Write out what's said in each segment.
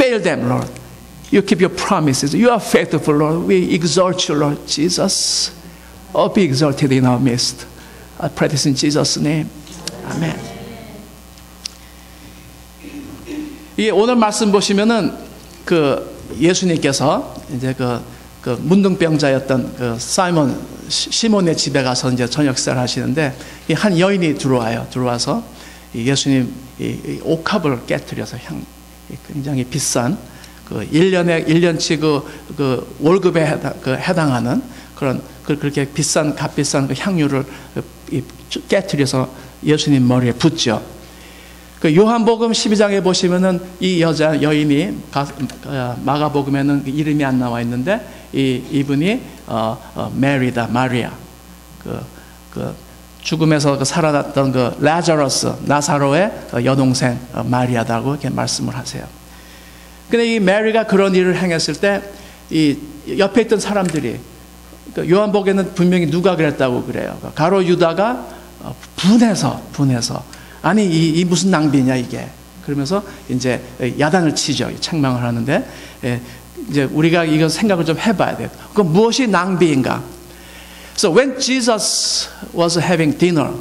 fail them, Lord. You keep your promises. You are faithful, Lord. We exalt you, Lord Jesus. Oh, be exalted in our midst. I pray this in Jesus' name. 아멘. 이 오늘 말씀 보시면은 그 예수님께서 이제 그 문둥병자였던 그 시몬의 집에 가서 이제 저녁 식사를 하시는데 이 한 여인이 들어와서 이 예수님 이 옥합을 깨뜨려서 굉장히 비싼 그 1년치 그 월급에 해당하는 그런 그렇게 값비싼 그 향유를 깨뜨려서 예수님 머리에 붓죠. 그 요한복음 12장에 보시면은 이 여인이 마가복음에는 이름이 안 나와 있는데 이분이 메리다, 마리아. 그 죽음에서 살아났던 그 라자로스, 나사로의 여동생 마리아다고 이렇게 말씀을 하세요. 근데 이 메리가 그런 일을 행했을 때 이 옆에 있던 사람들이 요한복음에는 분명히 누가 그랬다고 그래요. 가룟 유다가 분해서 아니 이 무슨 낭비냐 이게 그러면서 이제 야단을 치죠. 책망을 하는데 이제 우리가 이거 생각을 좀 해봐야 돼요. 그 무엇이 낭비인가? So when Jesus was having dinner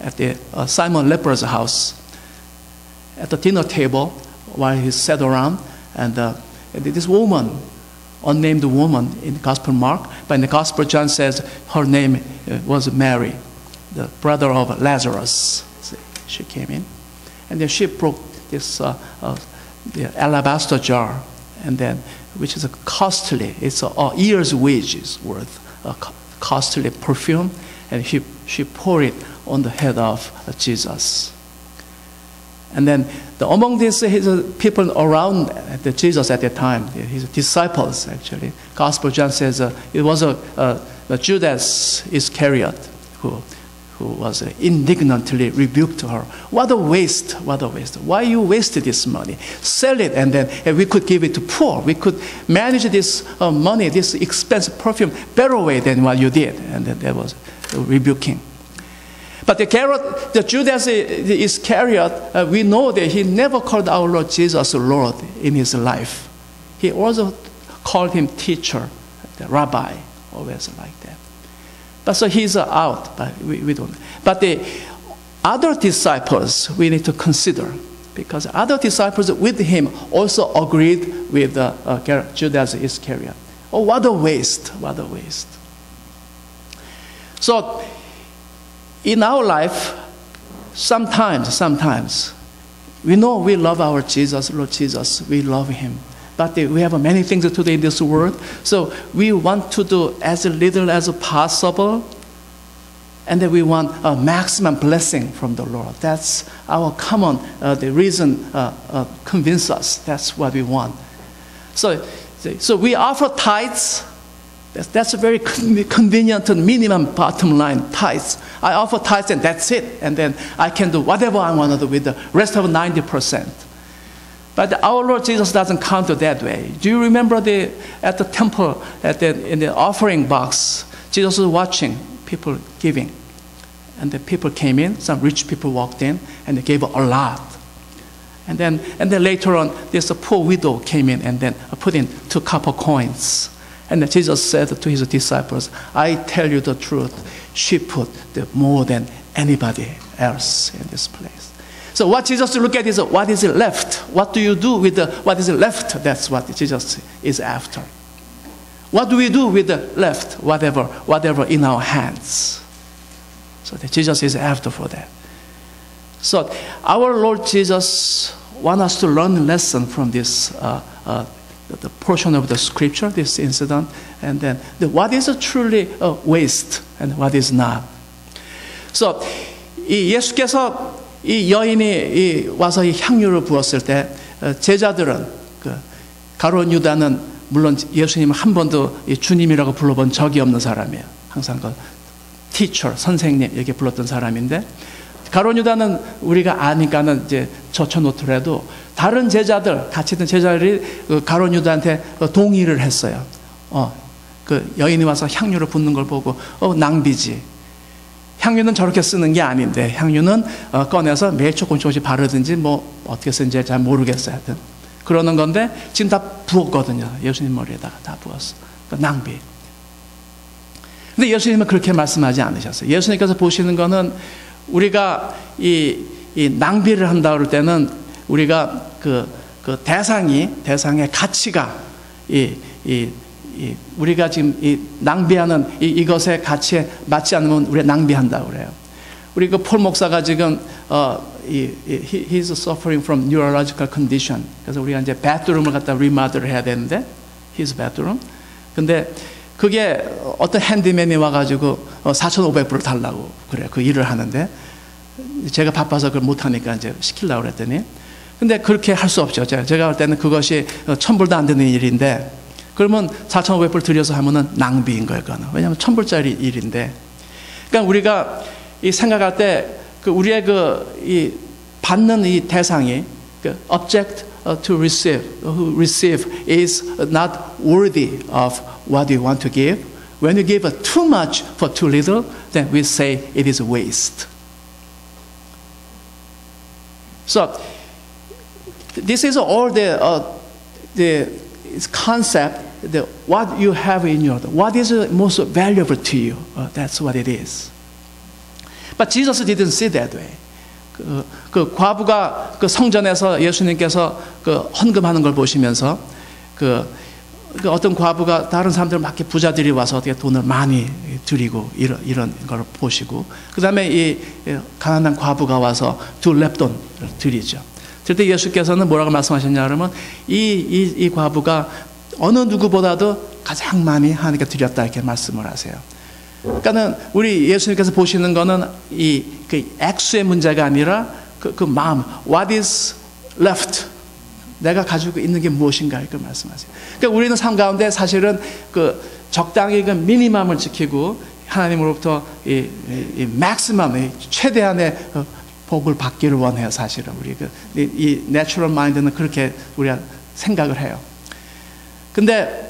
at the Simon leper's house, at the dinner table, while he sat around, and this woman, unnamed woman in the Gospel Mark, but in the Gospel John says her name was Mary, the brother of Lazarus. She came in, and then she broke this the alabaster jar, and then which is a costly, it's a year's wages worth, a costly perfume, and she poured it on the head of Jesus. And then among these people around Jesus at that time, his disciples actually, Gospel John says it was Judas Iscariot who was indignantly rebuked her. What a waste, what a waste. Why you wasted this money? Sell it and then we could give it to poor. We could manage this money, this expensive perfume, better way than what you did. And then that was rebuking. But the Judas Iscariot, we know that he never called our Lord Jesus Lord in his life. He also called him teacher, the rabbi, always like that. But so he's out, but we don't. But the other disciples we need to consider, because other disciples with him also agreed with Judas Iscariot. Oh, what a waste, what a waste. So in our life, sometimes, we know we love our Jesus, Lord Jesus, we love him. But we have many things to do in this world. So we want to do as little as possible. And then we want a maximum blessing from the Lord. That's our common, the reason convince us. That's what we want. So we offer tithes. That's a very convenient minimum bottom line, tithes. I offer tithes and that's it. And then I can do whatever I want to do with the rest of 90%. But our Lord Jesus doesn't count it that way. Do you remember at the temple, in the offering box, Jesus was watching people giving. And the people came in, some rich people walked in, and they gave a lot. And then later on, this poor widow came in and then put in 2 copper coins. And then Jesus said to his disciples, I tell you the truth, she put more than anybody else in this place. So what Jesus look at is what is left. What do you do with what is left? That's what Jesus is after. What do we do with the left? Whatever in our hands. So that Jesus is after for that. So our Lord Jesus wants us to learn a lesson from this the portion of the scripture, this incident, and then what is truly a waste and what is not. So 이 예수께서 이 여인이 와서 이 향유를 부었을 때 제자들은 가룟 유다는 물론 예수님을 한 번도 주님이라고 불러본 적이 없는 사람이에요. 항상 teacher, 선생님 이렇게 불렀던 사람인데 가룟 유다는 우리가 아니까는 이제 젖혀놓더라도 다른 제자들, 같이 있던 제자들이 가룟 유다한테 동의를 했어요. 그 여인이 와서 향유를 붓는 걸 보고 낭비지. 향유는 저렇게 쓰는 게 아닌데 향유는 꺼내서 매일 조금씩 바르든지 뭐 어떻게 쓰는지 잘 모르겠어요. 하여튼 그러는 건데 지금 다 부었거든요. 예수님 머리에다가 다 부었어. 그러니까 낭비. 근데 예수님은 그렇게 말씀하지 않으셨어요. 예수님께서 보시는 거는 우리가 이 낭비를 한다 그럴 때는 우리가 그 대상의 가치가 우리가 지금 이 낭비하는 이것의 가치에 맞지 않으면 우리가 낭비한다고 그래요. 우리 그 폴 목사가 지금 he's suffering from neurological condition. 그래서 우리가 이제 bathroom을 갖다 리마들을 해야 되는데 his bathroom. 근데 그게 어떤 핸디맨이 와가지고 4,500불을 달라고 그래요. 그 일을 하는데 제가 바빠서 그걸 못하니까 이제 시키려고 그랬더니 근데 그렇게 할 수 없죠. 제가 할 때는 그것이 1,000불도 안 되는 일인데 그러면 4,500불 들여서 하면은 낭비인 거예요. 그거는. 왜냐하면 1,000불짜리 일인데. 그러니까 우리가 이 생각할 때 그 우리의 이 받는 이 대상이 그 object to receive, who receive is not worthy of what you want to give. When you give too much for too little, then we say it is waste. So this is all the concept. What you have in your, what is most valuable to you? That's what it is. But Jesus didn't see that way. 그 과부가 그 성전에서 예수님께서 그 헌금하는 걸 보시면서 그 어떤 과부가 다른 사람들 막 부자들이 와서 어떻게 돈을 많이 드리고 이런 걸 보시고 그 다음에 이 가난한 과부가 와서 두 렙돈을 드리죠. 그때 예수께서는 뭐라고 말씀하셨냐 그러면 이 과부가 어느 누구보다도 가장 많이 하나님께 드렸다 이렇게 말씀을 하세요. 그러니까는 우리 예수님께서 보시는 거는 그 액수의 문제가 아니라 그 마음, what is left, 내가 가지고 있는 게 무엇인가 이렇게 말씀하세요. 그러니까 우리는 삶 가운데 사실은 그 적당히 그 미니멈을 지키고 하나님으로부터 이 맥시멈, 최대한의 복을 받기를 원해요. 사실은 우리 이 내추럴 마인드는 그렇게 우리가 생각을 해요. 근데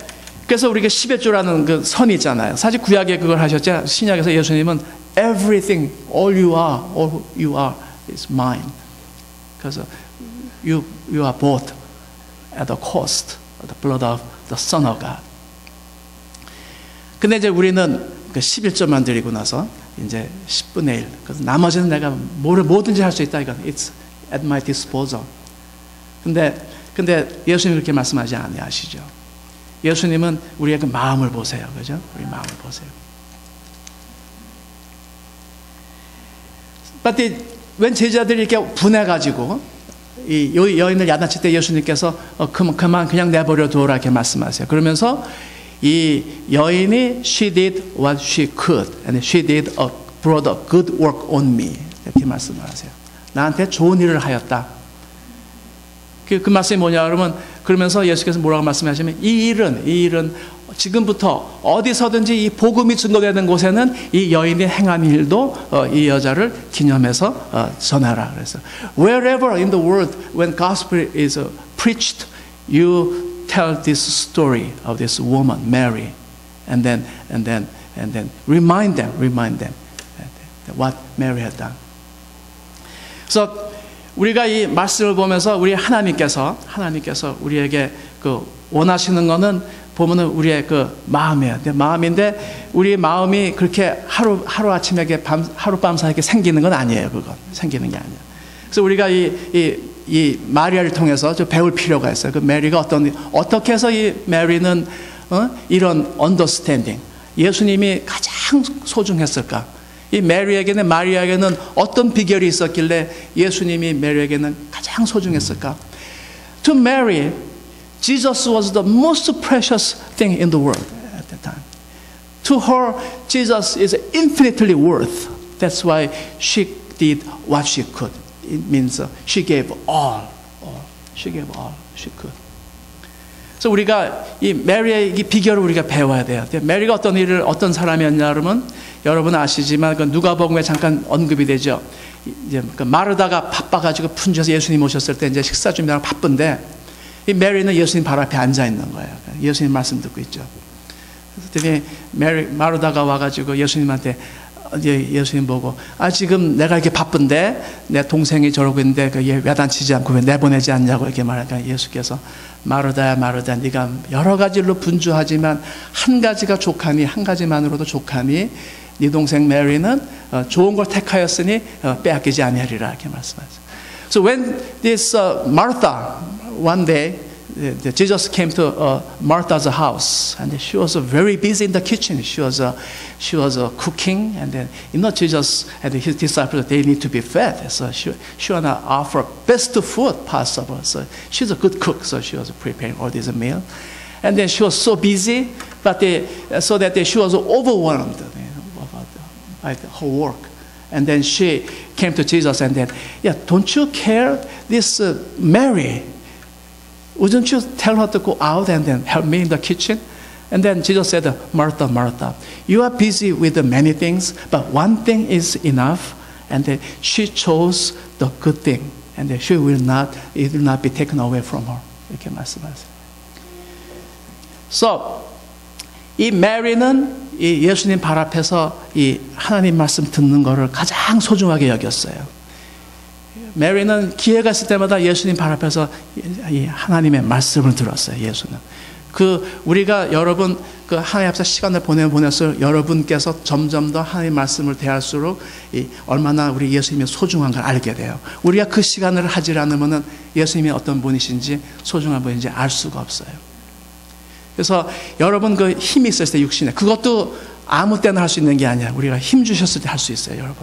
그래서 우리가 10의 조라는 그 선이 있잖아요. 사실 구약에 그걸 하셨죠. 신약에서 예수님은 everything, all you are is mine. 그래서 you are bought at the cost of the blood of the Son of God. 근데 이제 우리는 그 11조만 드리고 나서 이제 10분의 1. 그래서 나머지는 내가 뭐든지 할 수 있다. 이건 it's at my disposal. 근데 예수님 그렇게 말씀하지 아니하시죠. 예수님은 우리의 그 마음을 보세요. 그죠? 우리 마음을 보세요. 근데 웬 제자들이 이렇게 분해가지고 이 여인을 야단칠 때 예수님께서 그만 그냥 내버려 두어라 이렇게 말씀하세요. 그러면서 이 여인이 she did what she could and she brought a good work on me 이렇게 말씀을 하세요. 나한테 좋은 일을 하였다. 그 말씀이 뭐냐 그러면 그러면서 예수께서 뭐라고 말씀하시면 이 일은 지금부터 어디서든지 이 복음이 증거되는 곳에는 이 여인이 행한 일도 이 여자를 기념해서 전하라 그래서 wherever in the world when gospel is preached you tell this story of this woman Mary and then remind them what Mary had done. So 우리가 이 말씀을 보면서 우리 하나님께서 우리에게 그 원하시는 거는 보면은 우리의 그 마음이에요. 마음인데 우리 마음이 그렇게 하루 아침에 하룻밤 사이에 생기는 건 아니에요. 그건 생기는 게 아니에요. 그래서 우리가 이 마리아를 통해서 좀 배울 필요가 있어요. 그 메리가 어떻게 해서 이 메리는 이런 언더스탠딩 예수님이 가장 소중했을까? 이 마리아에게는 어떤 비결이 있었길래 예수님이 메리에게는 가장 소중했을까? To Mary, Jesus was the most precious thing in the world at that time. To her, Jesus is infinitely worth. That's why she did what she could. It means she gave all. She gave all she could. 그래서 우리가 이 메리의 이 비결을 우리가 배워야 돼요. 메리가 어떤 사람이었냐 그러면 여러분 아시지만 그 누가복음에 잠깐 언급이 되죠. 이제 그 마르다가 바빠가지고 분주해서 예수님 오셨을 때 이제 식사 준비하고 바쁜데 이 메리는 예수님 바로 앞에 앉아 있는 거예요. 예수님 말씀 듣고 있죠. 그랬더니 마르다가 와가지고 예수님한테 이제 예수님 보고 지금 내가 이렇게 바쁜데 내 동생이 저러고 있는데 얘 외단치지 않고 왜 내보내지 않냐고 이렇게 말하니까 예수께서 마르다야 마르다 네가 여러 가지로 분주하지만 한 가지가 족하니 한 가지만으로도 족하니 네 동생 메리는 좋은 걸 택하였으니 빼앗기지 아니하리라 이렇게 말씀하셨어요. So when this Martha one day Jesus came to Martha's house, and she was very busy in the kitchen. She was cooking, and then Jesus and his disciples they need to be fed. So she wanna offer best food possible. So she's a good cook, so she was preparing all this meal, and then she was so busy, but so that she was overwhelmed by her work. And then she came to Jesus and then, don't you care this Mary? Wouldn't you tell her to go out and then help me in the kitchen? And then Jesus said, Martha, Martha, you are busy with many things, but one thing is enough. And then she chose the good thing. And then it will not be taken away from her. 이렇게 말씀하세요. So, 이 메리는 이 예수님 발 앞에서 이 하나님 말씀 듣는 것을 가장 소중하게 여겼어요. 메리는 기회가 있을 때마다 예수님 발 앞에서 이 하나님의 말씀을 들었어요. 예수는 우리가 여러분 하나님 앞에서 시간을 보낼수록 여러분께서 점점 더 하나님 말씀을 대할수록 얼마나 우리 예수님이 소중한 걸 알게 돼요. 우리가 그 시간을 하지 않으면 예수님이 어떤 분이신지 소중한 분인지 알 수가 없어요. 그래서 여러분 힘이 있을 때 육신에 그것도 아무 때나 할 수 있는 게 아니야. 우리가 힘 주셨을 때 할 수 있어요.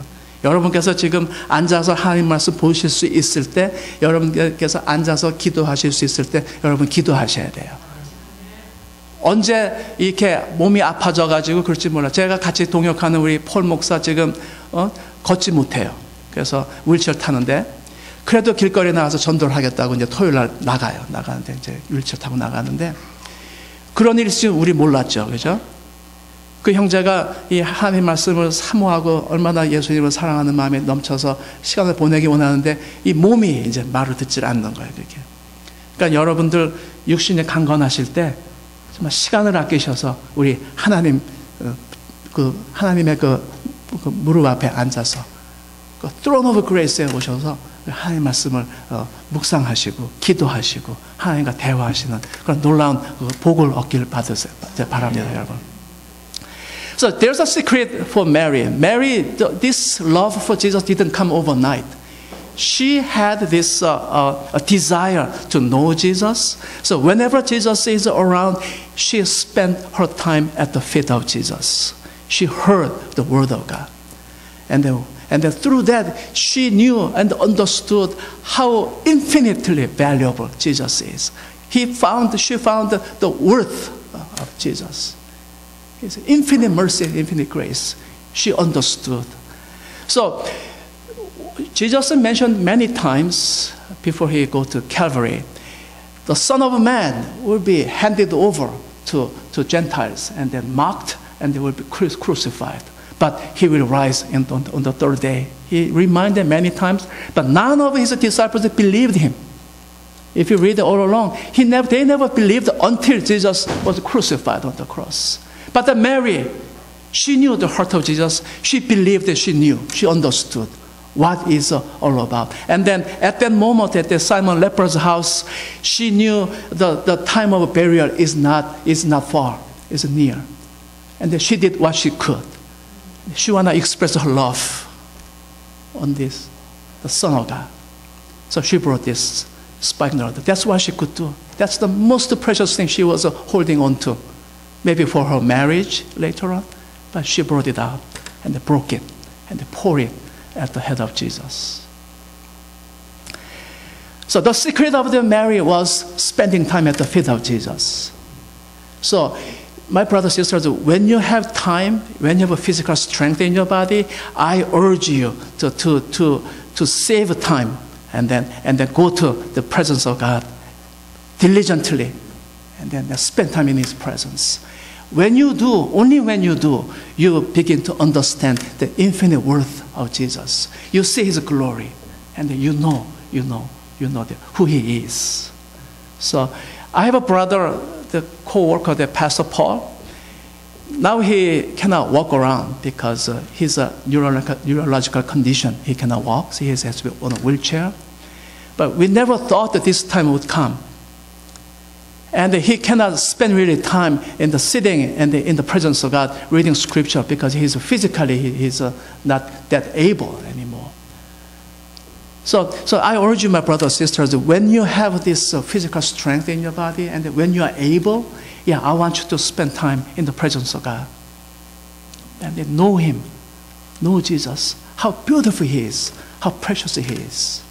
여러분께서 지금 앉아서 하나님 말씀 보실 수 있을 때, 여러분께서 앉아서 기도하실 수 있을 때 여러분 기도하셔야 돼요. 언제 이렇게 몸이 아파져가지고 그럴지 몰라. 제가 같이 동역하는 우리 폴 목사 지금 걷지 못해요. 그래서 휠체어 타는데 그래도 길거리에 나가서 전도를 하겠다고 이제 토요일 날 나가는데 이제 휠체어 타고 나가는데 그런 일이 있을지 우리 몰랐죠, 그죠? 그 형제가 이 하나님 말씀을 사모하고 얼마나 예수님을 사랑하는 마음에 넘쳐서 시간을 보내기 원하는데 이 몸이 이제 말을 듣질 않는 거예요, 그렇게. 그러니까 여러분들 육신에 강건하실 때 정말 시간을 아끼셔서 우리 하나님의 무릎 앞에 앉아서 throne of grace에 오셔서 하나님 말씀을 묵상하시고 기도하시고 하나님과 대화하시는 그런 놀라운 복을 얻기를 받으세요. 바랍니다, 여러분. So there's a secret for Mary. This love for Jesus didn't come overnight. She had this a desire to know Jesus. So whenever Jesus is around, she spent her time at the feet of Jesus. She heard the word of God. And then through that, she knew and understood how infinitely valuable Jesus is. She found the worth of Jesus. His infinite mercy, infinite grace. She understood. So, Jesus mentioned many times before he go to Calvary, the Son of Man will be handed over to Gentiles and then mocked and they will be crucified. But he will rise on the third day. He reminded many times, but none of his disciples believed him. If you read it all along, they never believed until Jesus was crucified on the cross. But Mary, she knew the heart of Jesus. She believed that she knew, she understood what it's all about. And then at that moment at the Simon leper's house, she knew the time of burial is not far, it's near. And then she did what she could. She wanted to express her love on the Son of God. So she brought this spikenard altar. That's what she could do. That's the most precious thing she was holding on to. Maybe for her marriage later on, but she brought it out and broke it and poured it at the head of Jesus. So the secret of the Mary was spending time at the feet of Jesus. So my brothers and sisters, when you have time, when you have a physical strength in your body, I urge you to save time and then go to the presence of God diligently and then spend time in His presence. When you do, only when you do, you begin to understand the infinite worth of Jesus. You see His glory, and then you know who He is. So I have a brother, the co-worker, the Pastor Paul. now he cannot walk around because his neurological condition. He cannot walk, so he has to be on a wheelchair. But we never thought that this time would come. And he cannot spend really time in the sitting and in the presence of God reading scripture because he's physically not that able anymore. So I urge you, my brothers and sisters, when you have this physical strength in your body and when you are able, yeah, I want you to spend time in the presence of God. And then know Him, know Jesus, how beautiful He is, how precious He is.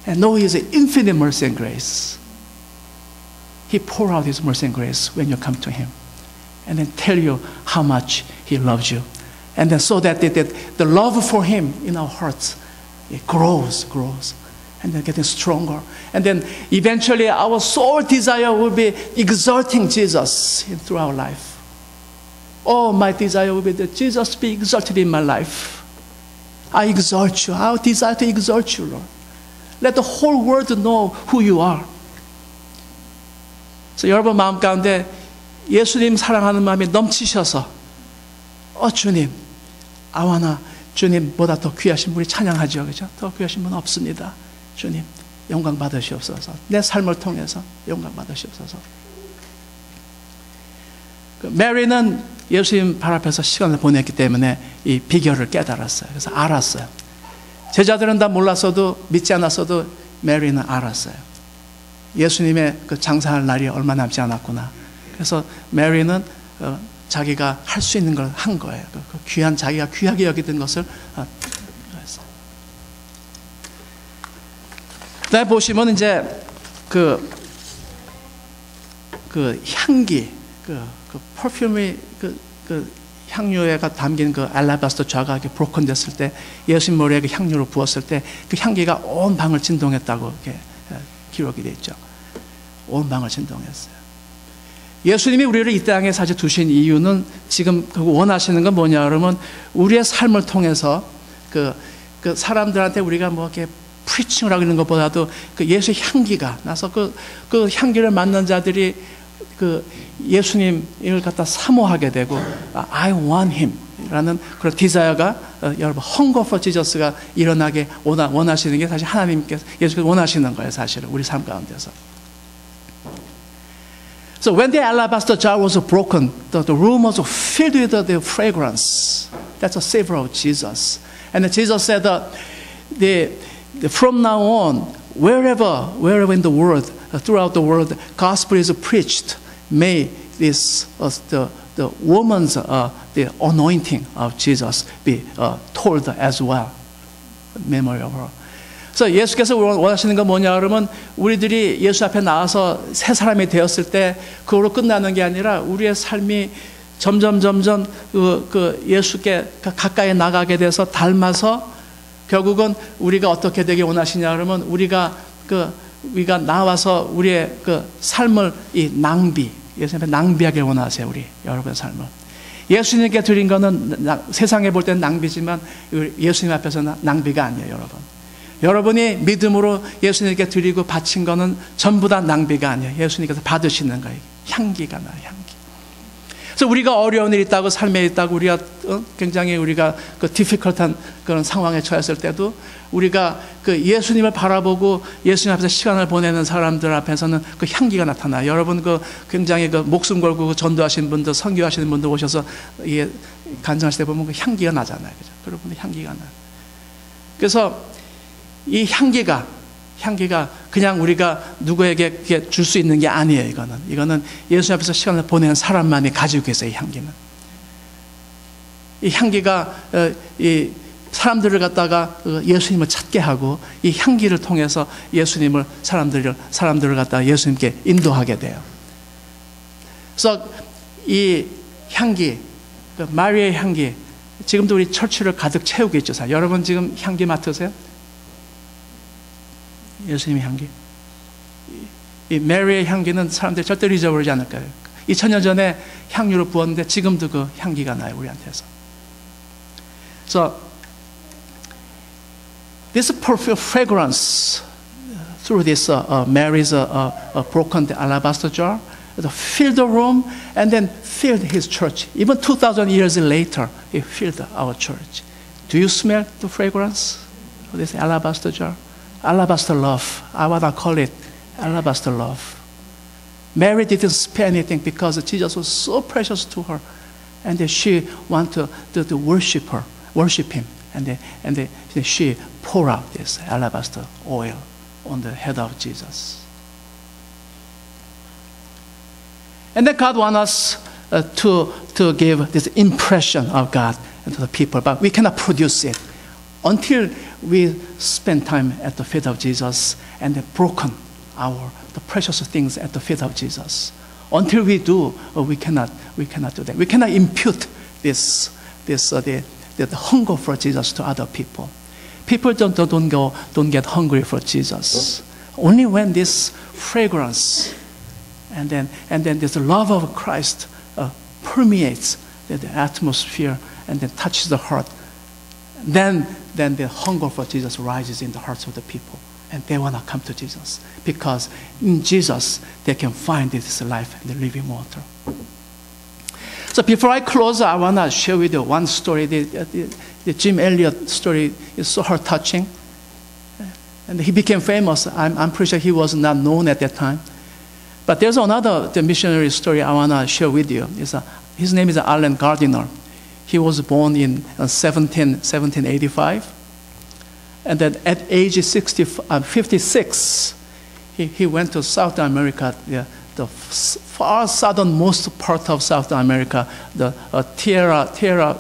And know His infinite mercy and grace. He pours out His mercy and grace when you come to Him. And then tell you how much He loves you. And then so that the love for Him in our hearts, it grows. And then getting stronger. And then eventually our sole desire will be exalting Jesus through our life. Oh, my desire will be that Jesus be exalted in my life. I exalt you. I desire to exalt you, Lord. Let the whole world know who you are. 그래서 여러분 마음 가운데 예수님 사랑하는 마음이 넘치셔서 주님, 아와나 주님보다 더 귀하신 분이 찬양하죠. 그죠? 더 귀하신 분은 없습니다. 주님, 영광 받으시옵소서. 내 삶을 통해서 영광 받으시옵소서. 메리는 예수님 발 앞에서 시간을 보냈기 때문에 이 비결을 깨달았어요. 그래서 알았어요. 제자들은 다 몰랐어도 믿지 않았어도 메리는 알았어요. 예수님의 그 장사할 날이 얼마 남지 않았구나. 그래서 메리는 자기가 할 수 있는 걸 한 거예요. 그 귀한 자기가 귀하게 여기던 것을 했어요. 그다음에 보시면 이제 그 향기, 그 퍼퓸이 그 향유가 담긴 그 알라바스터 좌가 이렇게 브로큰 됐을 때 예수님 머리에 그 향유를 부었을 때 그 향기가 온 방을 진동했다고 이렇게 기록이 되어 있죠. 온 방을 진동했어요. 예수님이 우리를 이 땅에 사실 두신 이유는 지금 원하시는 건 뭐냐 그러면 우리의 삶을 통해서 그 사람들한테 우리가 뭐 이렇게 프리칭을 하고 있는 것보다도 그 예수의 향기가 나서 그 향기를 맡는 자들이 그 예수님을 갖다 사모하게 되고 I want him 라는 그런 디자이어가 여러분 hunger for Jesus가 일어나게 원하시는 게 사실 하나님께서 예수께서 원하시는 거예요. 사실은 우리 삶 가운데서. So when the alabaster jar was broken, the room was filled with the fragrance. That's a savor of Jesus. And Jesus said from now on, wherever in the world, throughout the world, gospel is preached. May this the woman's the anointing of Jesus be told as well. Memory of her. 그래서 예수께서 원하시는 건 뭐냐 그러면 우리들이 예수 앞에 나와서 새 사람이 되었을 때 그걸로 끝나는 게 아니라 우리의 삶이 점점 그 예수께 가까이 나가게 돼서 닮아서 결국은 우리가 어떻게 되게 원하시냐 그러면 우리가 나와서 우리의 그 삶을 이 예수님 앞에 낭비하게 원하세요. 우리 여러분의 삶을. 예수님께 드린 거는 세상에 볼 때는 낭비지만 예수님 앞에서는 낭비가 아니에요, 여러분. 여러분이 믿음으로 예수님께 드리고 바친 거는 전부 다 낭비가 아니에요. 예수님께서 받으시는 거예요. 향기가 나요, 향기. 그래서 우리가 어려운 일이 있다고 삶에 있다고 우리가 굉장히 우리가 그 디피컬트한 그런 상황에 처했을 때도 우리가 그 예수님을 바라보고 예수님 앞에서 시간을 보내는 사람들 앞에서는 그 향기가 나타나요. 여러분 그 굉장히 그 목숨 걸고 전도하시는 분들, 선교하시는 분들 오셔서 이게 간증하실 때 보면 그 향기가 나잖아요, 그죠? 여러분의 향기가 나요. 그래서 이 향기가 그냥 우리가 누구에게 줄 수 있는 게 아니에요. 이거는 예수 앞에서 시간을 보내는 사람만이 가지고 계세요. 이 향기는. 이 향기가 이 사람들을 갖다가 예수님을 찾게 하고 이 향기를 통해서 예수님을 사람들을 갖다가 예수님께 인도하게 돼요. 그래서 이 향기, 마리아의 향기, 지금도 우리 처치를 가득 채우고 있죠. 여러분 지금 향기 맡으세요? 예수님의 향기. 이 메리의 향기는 사람들이 절대로 잊어버리지 않을 거예요. 2000년 전에 향유를 부었는데 지금도 그 향기가 나요, 우리한테서. So this perfume fragrance through this Mary's broken alabaster jar filled the room and then filled his church. Even 2,000 years later, he filled our church. Do you smell the fragrance of this alabaster jar? Alabaster love. I want to call it alabaster love. Mary didn't spare anything because Jesus was so precious to her. And then she wanted to worship him. And she poured out this alabaster oil on the head of Jesus. And then God wants us to give this impression of God to the people, but we cannot produce it until we spend time at the feet of Jesus and broken the precious things at the feet of Jesus. Until we do, we cannot do that. We cannot impute the hunger for Jesus to other people. People don't get hungry for Jesus. Only when this fragrance and then this love of Christ permeates the atmosphere and then touches the heart, then the hunger for Jesus rises in the hearts of the people. And they want to come to Jesus because in Jesus they can find this life and the living water. So before I close, I want to share with you one story. The Jim Elliot story is so heart-touching. And he became famous. I'm pretty sure he was not known at that time. But there's another missionary story I want to share with you. His name is Allen Gardiner. He was born in 1785. And then at age 56, he went to South America, the far southernmost part of South America, the Tierra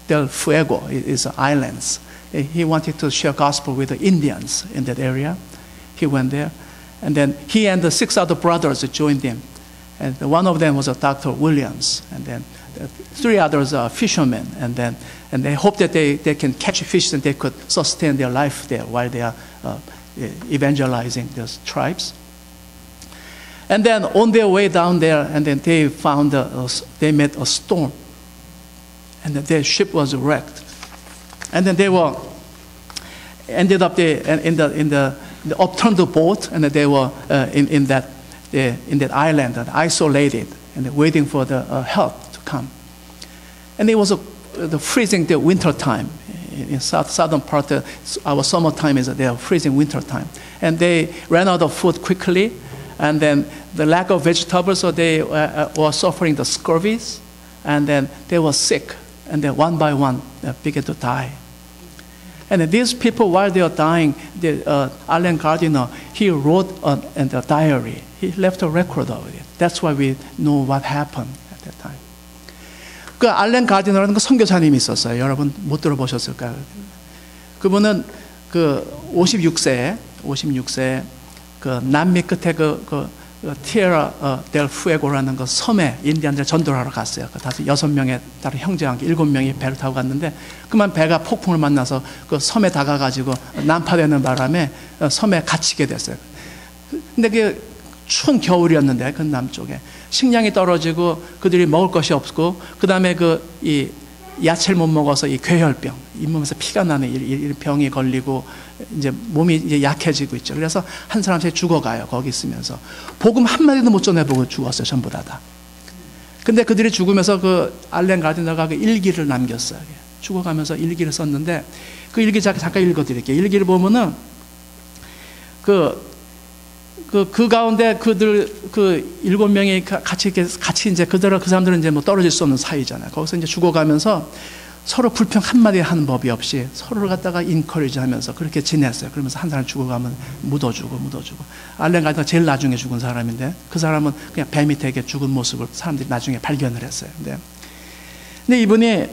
del Fuego is islands. He wanted to share gospel with the Indians in that area. He went there. And then he and the 6 other brothers joined him. And one of them was Dr. Williams. And then 3 others are fishermen. And they hoped that they can catch fish and they could sustain their life there while they are evangelizing those tribes. And then on their way down there, and then they found they met a storm. And then their ship was wrecked. And then they ended up in the upturned boat, and they were in that island, isolated, and waiting for the help to come. And it was the freezing the winter time in southern part. Our summer time is their freezing winter time, and they ran out of food quickly, and then the lack of vegetables, so they were suffering the scurvies, and then they were sick, and then one by one they began to die. And these people, while they are dying, Allen Gardiner, he wrote in the diary. He left a record of it. That's why we know what happened at that time. 그 알렌 가디너라는 그 선교사님이 있었어요. 여러분 못 들어보셨을까요? 그분은 그 56세 그 남미 끝에 그 티에라 델 푸에고라는 그 섬에 인디안들 전도하러 갔어요. 그 6명의 다른 형제와 함께 7명이 배를 타고 갔는데 그만 배가 폭풍을 만나서 그 섬에 다가가지고 난파되는 바람에 섬에 갇히게 됐어요. 근데 그 추운 겨울이었는데 그 남쪽에 식량이 떨어지고 그들이 먹을 것이 없고 그 다음에 이 야채를 못 먹어서 이 괴혈병, 잇몸에서 피가 나는 이 병이 걸리고 이제 몸이 이제 약해지고 있죠. 그래서 한 사람씩 죽어가요. 거기 있으면서 복음 한 마디도 못 전해보고 죽었어요. 전부 다. 근데 그들이 죽으면서 그 알렌 가디너가 그 일기를 남겼어요. 죽어가면서 일기를 썼는데 그 일기 잠깐 읽어드릴게요. 일기를 보면은 그 가운데 그들 7명이 같이 이제 그 사람들은 이제 뭐 떨어질 수 없는 사이잖아요. 거기서 이제 죽어가면서 서로 불평 한마디 하는 법이 없이 서로를 갖다가 인커리지 하면서 그렇게 지냈어요. 그러면서 한 사람 죽어가면 묻어주고. 알렌 가디너가 제일 나중에 죽은 사람인데 그 사람은 그냥 배 밑에 죽은 모습을 사람들이 나중에 발견을 했어요. 근데 이분이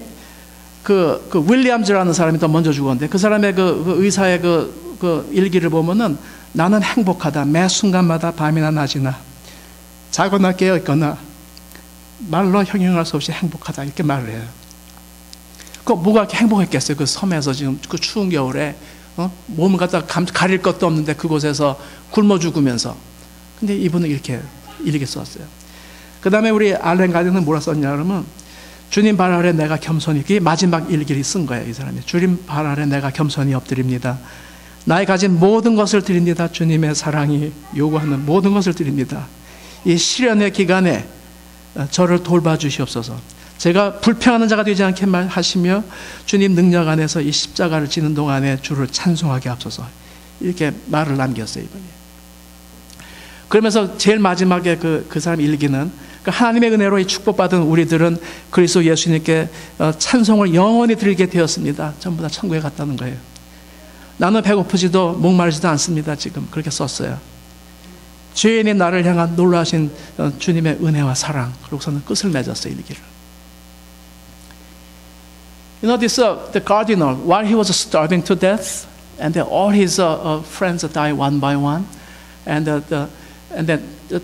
그 윌리엄즈라는 사람이 더 먼저 죽었는데 그 사람의 그 의사의 그 일기를 보면은 나는 행복하다. 매 순간마다 밤이나 낮이나 자거나 깨어 있거나 말로 형용할 수 없이 행복하다. 이렇게 말을 해요. 뭐가 이렇게 행복했겠어요? 그 섬에서 지금 그 추운 겨울에 몸을 갖다 가릴 것도 없는데 그곳에서 굶어 죽으면서. 근데 이분은 이렇게 썼어요. 그 다음에 우리 알렌 가디너는 뭐라 썼냐 그러면 주님 발 아래 내가 겸손히, 그게 마지막 일기를 쓴 거예요. 이 사람이. 주님 발 아래 내가 겸손히 엎드립니다. 나의 가진 모든 것을 드립니다. 주님의 사랑이 요구하는 모든 것을 드립니다. 이 시련의 기간에 저를 돌봐주시옵소서. 제가 불평하는 자가 되지 않게 하시며 주님 능력 안에서 이 십자가를 지는 동안에 주를 찬송하게 하옵소서. 이렇게 말을 남겼어요, 이분이. 그러면서 제일 마지막에 그 사람 일기는 하나님의 은혜로 이 축복받은 우리들은 그리스도 예수님께 찬송을 영원히 드리게 되었습니다. 전부 다 천국에 갔다는 거예요. 나는 배고프지도 목마르지도 않습니다. 지금 그렇게 썼어요. 죄인인 나를 향한 놀라신 주님의 은혜와 사랑. 그러고서는 끝을 맺었어요, 일기를. You know, the cardinal, while he was starving to death, and then all his friends died one by one, and then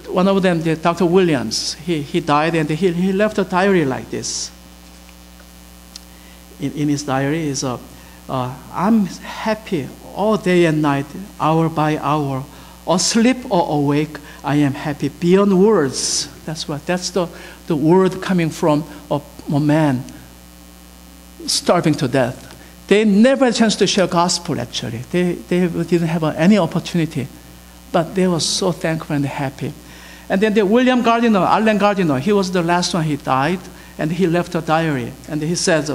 one of them, Dr. Williams, he died, and he left a diary like this. In his diary is, I'm happy all day and night, hour by hour, asleep or awake, I am happy beyond words. That's the word coming from a man starving to death. They never had a chance to share gospel, actually. They didn't have any opportunity. But they were so thankful and happy. And then the William Gardiner, Allen Gardiner, he was the last one. He died, and he left a diary. And he says,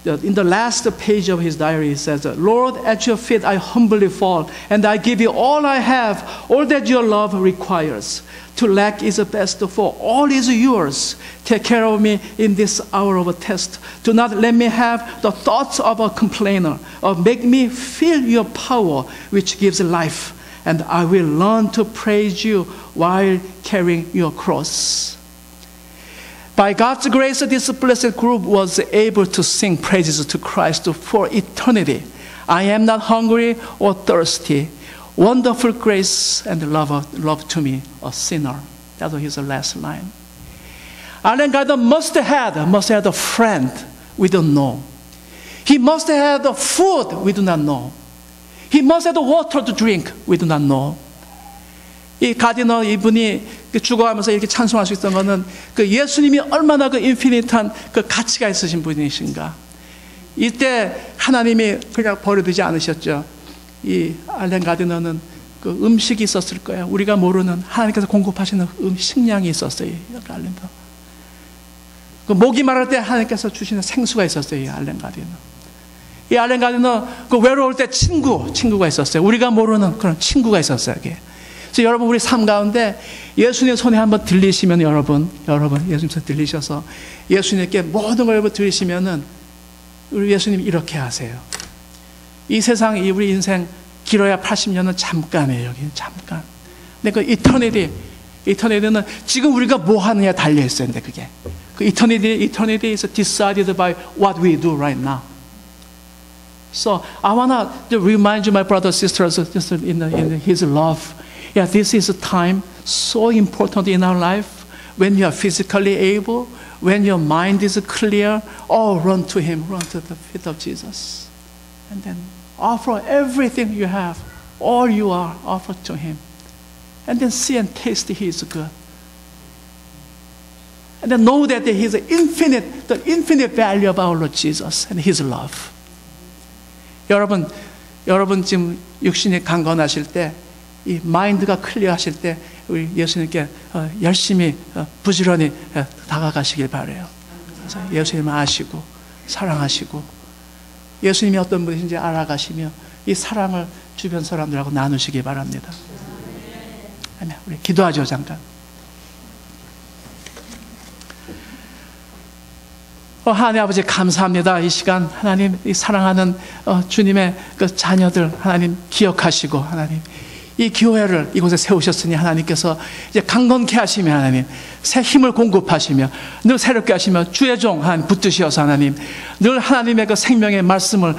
in the last page of his diary, he says, Lord, at your feet I humbly fall, and I give you all I have, all that your love requires. To lack is the best, for all is yours. Take care of me in this hour of a test. Do not let me have the thoughts of a complainer, or make me feel your power, which gives life. And I will learn to praise you while carrying your cross. By God's grace, this blessed group was able to sing praises to Christ for eternity. I am not hungry or thirsty. Wonderful grace and love to me, a sinner. That was his last line. Allen Gardiner must have had a friend we don't know. He must have had the food we do not know. He must have the water to drink. We do not know. 이 가디너 이분이 죽어가면서 이렇게 찬송할 수 있던 것은 그 예수님이 얼마나 그 인피니트한 그 가치가 있으신 분이신가. 이때 하나님이 그냥 버려두지 않으셨죠. 이 알렌 가디너는 그 음식이 있었을 거예요. 우리가 모르는 하나님께서 공급하시는 식량이 있었어요. 알렌 그 목이 마를 때 하나님께서 주시는 생수가 있었어요. 이 알렌 가디너. 이 알렌 가디너 그 외로울 때 친구가 있었어요. 우리가 모르는 그런 친구가 있었어요. 이게. 그래서 여러분 우리 삶 가운데 예수님 손에 한번 들리시면 여러분 예수님 손에 들리셔서 예수님께 모든 걸 들리시면은 우리 예수님 이렇게 하세요. 이 세상 우리 인생 길어야 80년은 잠깐이에요. 여기 잠깐. 근데 그 이터니티는 지금 우리가 뭐 하느냐 달려 있어요. 근데 그게 그 eternity is decided by what we do right now. So I wanna remind you, my brothers and sisters, just in His love. Yeah, this is a time so important in our life when you are physically able, when your mind is clear. Oh, run to Him, run to the feet of Jesus, and then offer everything you have, all you are, offer to Him, and then see and taste He is good. And then know that He is the infinite value of our Lord Jesus and His love. 여러분 지금 육신이 강건하실 때, 이 마인드가 클리어하실 때, 우리 예수님께 열심히 부지런히 다가가시길 바래요. 그래서 예수님을 아시고 사랑하시고 예수님이 어떤 분이신지 알아가시며 이 사랑을 주변 사람들하고 나누시기 바랍니다. 아멘. 우리 기도하죠 잠깐. 하나님 아버지 감사합니다. 이 시간 하나님 이 사랑하는 주님의 그 자녀들 하나님 기억하시고 하나님 이 교회를 이곳에 세우셨으니 하나님께서 이제 강건케 하시며 하나님 새 힘을 공급하시며 늘 새롭게 하시며 주의 종 하나님 붙드셔서 하나님 늘 하나님의 그 생명의 말씀을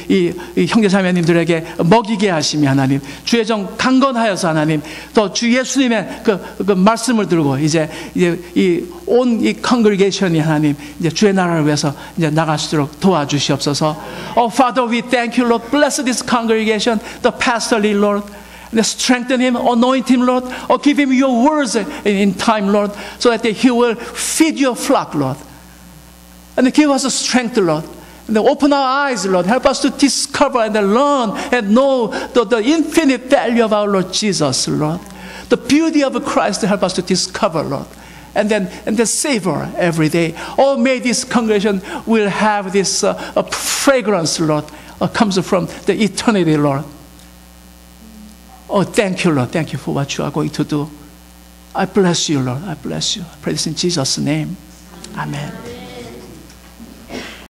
이 형제자매님들에게 먹이게 하시며 하나님 주의 종 강건하여서 하나님 또 주 예수님의 그 말씀을 들고 이제 이 온 이 컨그리게이션이 하나님 이제 주의 나라를 위해서 이제 나갈 수 있도록 도와주시옵소서. Oh Father, we thank you, Lord. Bless this congregation, the pastor, Lord. And strengthen him, anoint him, Lord, or give him your words in time, Lord, so that he will feed your flock, Lord. And give us strength, Lord. And open our eyes, Lord. Help us to discover and learn and know the infinite value of our Lord Jesus, Lord. The beauty of Christ help us to discover, Lord. And then savor every day. Oh, may this congregation will have this fragrance, Lord, comes from the eternity, Lord. Oh, thank you, Lord. Thank you for what you are going to do. I bless you, Lord. I bless you. I pray this in Jesus' name. Amen.